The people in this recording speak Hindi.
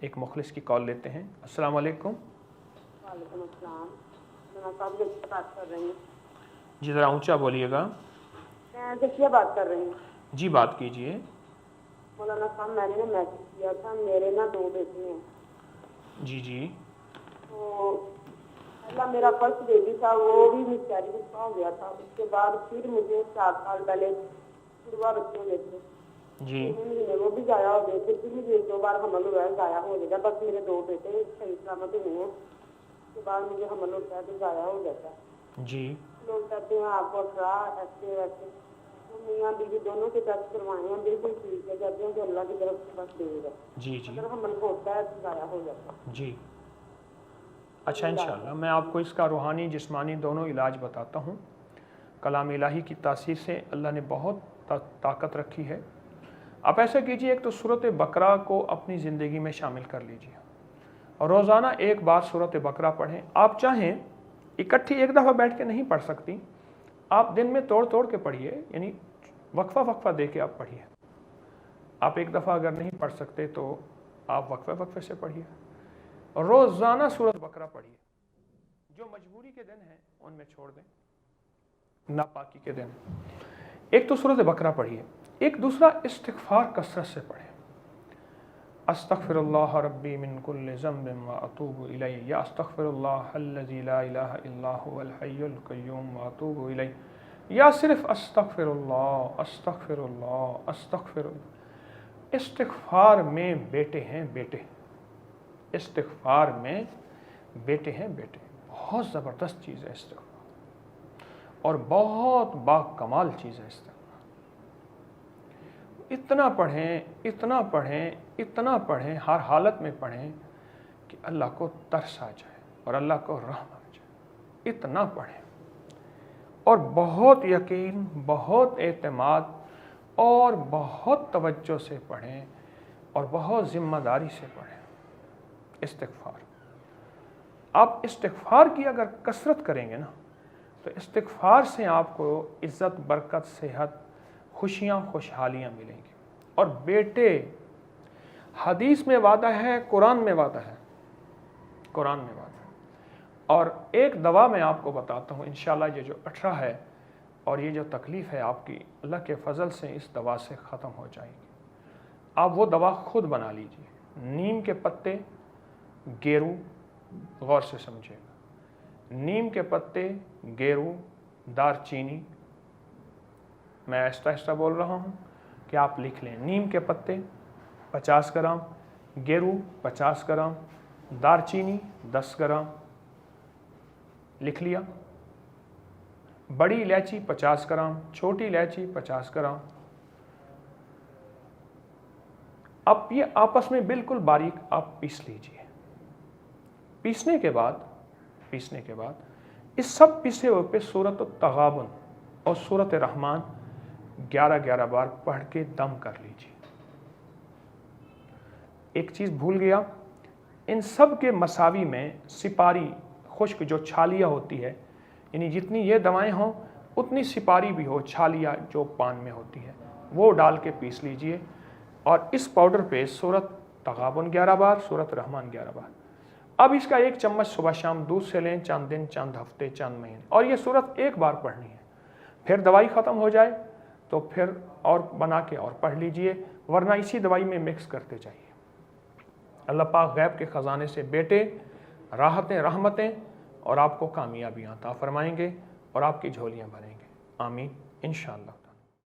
एक मुखलिस की कॉल लेते हैं। अस्सलाम वालेकुम। वालेकुम अस्सलाम। मैं साहब से बात कर रही हूँ। जी ज़रा ऊंचा बोलिएगा। मैं जकिया बात कर रही हूँ। जी बात कीजिए। मौलाना साहब मैंने ना मैसेज किया था, मेरे ना 2 बेटे हैं। जी जी। तो पहला मेरा फर्स्ट बेबी था, वो भी मिसकैरेज उसका हो गया था। उसके बाद फिर मुझे 4 साल पहले जुड़वा बच्चे हुए थे। जी 3 महीने वो भी जाया हो गए थे। फिर मुझे 1-2 बार हमल हुआ है, जाया हो जाएगा। बस मेरे 2 बेटे सही सलामत हुए हैं। उसके बाद मुझे हमल होता है तो जाया हो जाता है। जी लोग कहते हैं आपको अठारह ऐसे वैसे, तो मियाँ बीवी दोनों के टेस्ट करवाए हैं, बिल्कुल ठीक है। कहते हैं कि अल्लाह की तरफ से बस देगा, जी जी अगर हमल होता है तो जाया हो जाता है। जी। अच्छा, इंशाअल्लाह मैं आपको इसका रूहानी जिस्मानी दोनों इलाज बताता हूँ। कलाम इलाही की तासीर से अल्लाह ने बहुत ताकत रखी है। आप ऐसा कीजिए, एक तो सूरत बकरा को अपनी ज़िंदगी में शामिल कर लीजिए और रोज़ाना एक बार सूरत बकरा पढ़ें। आप चाहें इकट्ठी एक दफ़ा बैठ के नहीं पढ़ सकती, आप दिन में तोड़ तोड़ के पढ़िए, यानी वक्फा वक्फा दे के आप पढ़िए। आप एक दफ़ा अगर नहीं पढ़ सकते तो आप वक्फे वक्फे से पढ़िए। रोज़ाना सूरत बकरा पढ़िए। जो मजबूरी के दिन हैं उनमें छोड़ दें, नापाकी के दिन। एक तो सूरत बकरा पढ़िए। एक दूसरा इस्तिग़फ़ार कसरत से पढ़ें। अस्तग़फ़िरुल्लाह रब्बी मिन कुल्लि ज़ंबिन व अतूबु इलैहि, या अस्तग़फ़िरुल्लाहल्लज़ी ला इलाहा इल्ला हुवल हय्युल क़य्यूम व अतूबु इलैहि, या सिर्फ अस्तग़फ़िरुल्लाह अस्तग़फ़िरुल्लाह अस्तग़फ़िरुल्लाह। इस्तिग़फ़ार में बेटे हैं बेटे, इस्तिग़फ़ार में बेटे हैं बेटे। बहुत ज़बरदस्त चीज़ है इस्तिग़फ़ार और बहुत बाकमाल चीज़ है इस्तिग़फ़ार। इतना पढ़ें इतना पढ़ें इतना पढ़ें, हर हालत में पढ़ें कि अल्लाह को तरस आ जाए और अल्लाह को रहम आ जाए। इतना पढ़ें और बहुत यकीन, बहुत एतमाद और बहुत तवज्जो से पढ़ें और बहुत ज़िम्मेदारी से पढ़ें। इस्तिग़फ़ार, आप इस्तिग़फ़ार की अगर कसरत करेंगे ना, तो इस्तिग़फ़ार से आपको इज़्ज़त, बरकत, सेहत, खुशियाँ, खुशहालियाँ मिलेंगी। और बेटे, हदीस में वादा है, कुरान में वादा है, कुरान में वादा है। और एक दवा मैं आपको बताता हूँ, इंशाअल्लाह ये जो 18 है और ये जो तकलीफ़ है आपकी, अल्लाह के फ़ज़ल से इस दवा से ख़त्म हो जाएगी। आप वो दवा खुद बना लीजिए। नीम के पत्ते, गेरू, गौर से समझिएगा, नीम के पत्ते, गेरू, दारचीनी, मैं आहिस्ता आहिस्ता बोल रहा हूँ कि आप लिख लें। नीम के पत्ते 50 ग्राम, गेरू 50 ग्राम, दारचीनी 10 ग्राम, लिख लिया। बड़ी इलायची 50 ग्राम, छोटी इलायची 50 ग्राम। अब ये आपस में बिल्कुल बारीक आप पीस लीजिए। पीसने के बाद इस सब पिसे हुए पे सूरत तगाबुन और सूरत रहमान 11-11 बार पढ़ के दम कर लीजिए। एक चीज़ भूल गया, इन सब के मसावी में सिपारी खुश्क जो छालियाँ होती है, यानी जितनी ये दवाएं हों उतनी सिपारी भी हो, छालियाँ जो पान में होती है, वो डाल के पीस लीजिए। और इस पाउडर पे सूरत तगाबुन 11 बार, सूरत रहमान 11 बार। अब इसका 1 चम्मच सुबह शाम दूध से लें, चंद दिन, चंद हफ्ते, चंद महीने, और ये सूरत एक बार पढ़नी है। फिर दवाई ख़त्म हो जाए तो फिर और बना के और पढ़ लीजिए, वरना इसी दवाई में मिक्स करते जाइए। अल्लाह पाक गैब के ख़जाने से बेटे, राहतें, रहमतें और आपको कामयाबियाँ अता फरमाएंगे और आपकी झोलियाँ भरेंगे। आमीन इंशाअल्लाह।